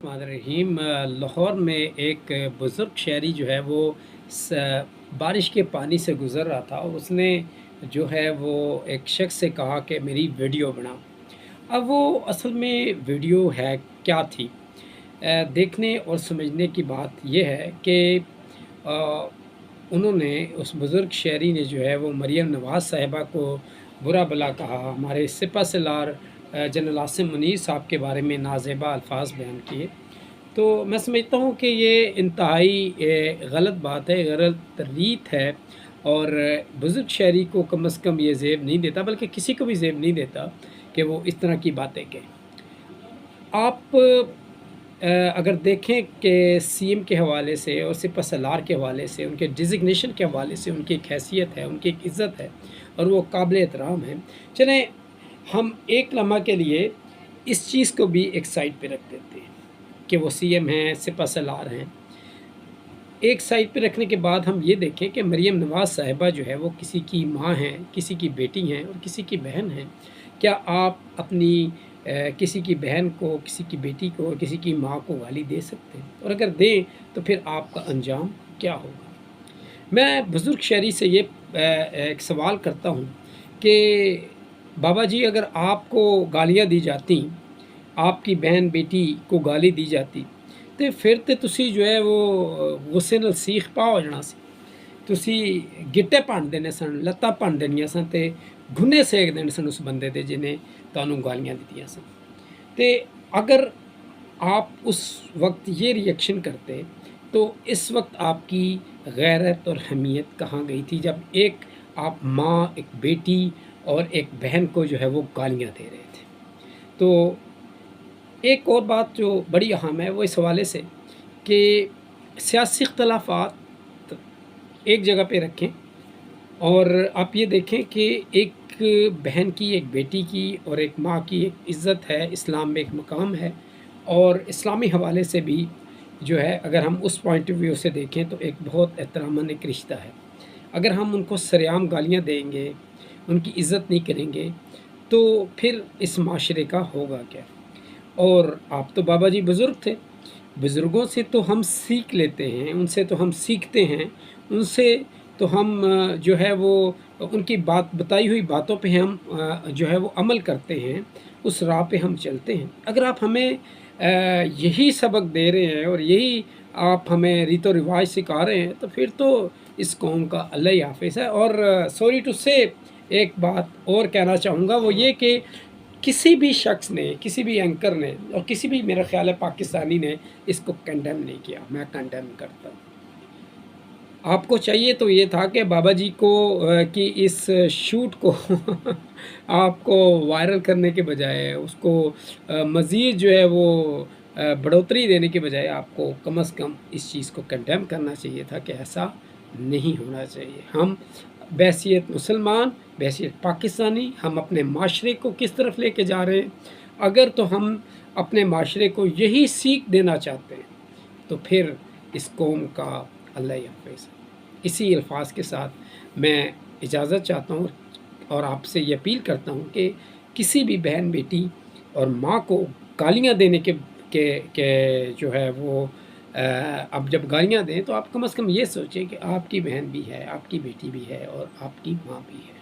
रहीम लाहौर में एक बुज़ुर्ग शहरी जो है वो बारिश के पानी से गुज़र रहा था और उसने जो है वो एक शख्स से कहा कि मेरी वीडियो बना। अब वो असल में वीडियो है क्या थी? देखने और समझने की बात ये है कि अ, उन्होंने उस बुज़ुर्ग शहरी ने जो है वो मरियम नवाज़ साहिबा को बुरा भला कहा, हमारे सिपह सलार जनरल आसिम मुनीर साहब के बारे में नाज़ेबा अल्फाज बयान किए। तो मैं समझता हूँ कि ये इंतहाई गलत बात है, गलत रीत है और बुज़ुर्ग शहरी को कम अज़ कम ये ज़ेब नहीं देता, बल्कि किसी को भी ज़ेब नहीं देता कि वो इस तरह की बातें कहें। आप अगर देखें कि सीएम के हवाले से और सिपह सलार के हवाले से, उनके डिज़िग्नेशन के हवाले से उनकी एक हैसियत है, उनकी एक इज़्ज़त है और वो काबिल एहतराम हैं। चलें हम एक लम्हा के लिए इस चीज़ को भी एक साइड पे रख देते हैं कि वो सीएम हैं, सिपह सलार हैं। एक साइड पे रखने के बाद हम ये देखें कि मरियम नवाज़ साहिबा जो है वो किसी की माँ हैं, किसी की बेटी हैं और किसी की बहन हैं। क्या आप अपनी किसी की बहन को, किसी की बेटी को और किसी की माँ को गाली दे सकते हैं? और अगर दें तो फिर आपका अंजाम क्या होगा? मैं बुज़ुर्ग शहरी से ये एक सवाल करता हूँ कि बाबा जी, अगर आपको गालियाँ दी जाती, आपकी बहन बेटी को गाली दी जाती, तो फिर तो तुसी जो है वो गुस्से नाल सीख पा हो जाना सी। तुसी गिट्टे भंन देने सन, लत्तां भंन देनियां सन ते घुन्ने सेक देने सन उस बंदे दे जिन्हें तुहानूं गालियाँ दित्तियां सन। ते अगर आप उस वक़्त ये रिएक्शन करते, तो इस वक़्त आपकी गैरत और हमियत कहाँ गई थी, जब एक आप माँ, एक बेटी और एक बहन को जो है वो गालियाँ दे रहे थे। तो एक और बात जो बड़ी अहम है वो इस हवाले से कि सियासी इख्तलाफात एक जगह पे रखें और आप ये देखें कि एक बहन की, एक बेटी की और एक माँ की एक इज़्ज़त है, इस्लाम में एक मकाम है और इस्लामी हवाले से भी जो है, अगर हम उस पॉइंट ऑफ व्यू से देखें तो एक बहुत एहतरामन एक रिश्ता है। अगर हम उनको सरेआम गालियाँ देंगे, उनकी इज़्ज़त नहीं करेंगे, तो फिर इस माशरे का होगा क्या? और आप तो बाबा जी बुज़ुर्ग थे, बुज़ुर्गों से तो हम सीख लेते हैं, उनसे तो हम सीखते हैं, उनसे तो हम जो है वो उनकी बात बताई हुई बातों पे हम जो है वो अमल करते हैं, उस राह पे हम चलते हैं। अगर आप हमें यही सबक दे रहे हैं और यही आप हमें रीतो रिवाज सिखा रहे हैं, तो फिर तो इस कौम का अल्लाह ही हाफ़िज़ है। और सॉरी टू से एक बात और कहना चाहूँगा, वो ये कि किसी भी शख्स ने, किसी भी एंकर ने और किसी भी, मेरा ख़्याल है, पाकिस्तानी ने इसको कंडेम नहीं किया। मैं कंडेम करता हूँ। आपको चाहिए तो ये था कि बाबा जी को कि इस शूट को आपको वायरल करने के बजाय उसको मज़ीद जो है वो बढ़ोतरी देने के बजाय आपको कम से कम इस चीज़ को कंडेम करना चाहिए था कि ऐसा नहीं होना चाहिए। हम बहैसियत मुसलमान, बहैसियत पाकिस्तानी, हम अपने माशरे को किस तरफ लेके जा रहे हैं? अगर तो हम अपने माशरे को यही सीख देना चाहते हैं, तो फिर इस कौम का अल्लाह ही हाफ़िज़। इसी अल्फाज के साथ मैं इजाज़त चाहता हूँ और आपसे ये अपील करता हूँ कि किसी भी बहन बेटी और माँ को गालियाँ देने के जो है वो अब जब गालियाँ दें तो आप कम से कम ये सोचें कि आपकी बहन भी है, आपकी बेटी भी है और आपकी माँ भी है।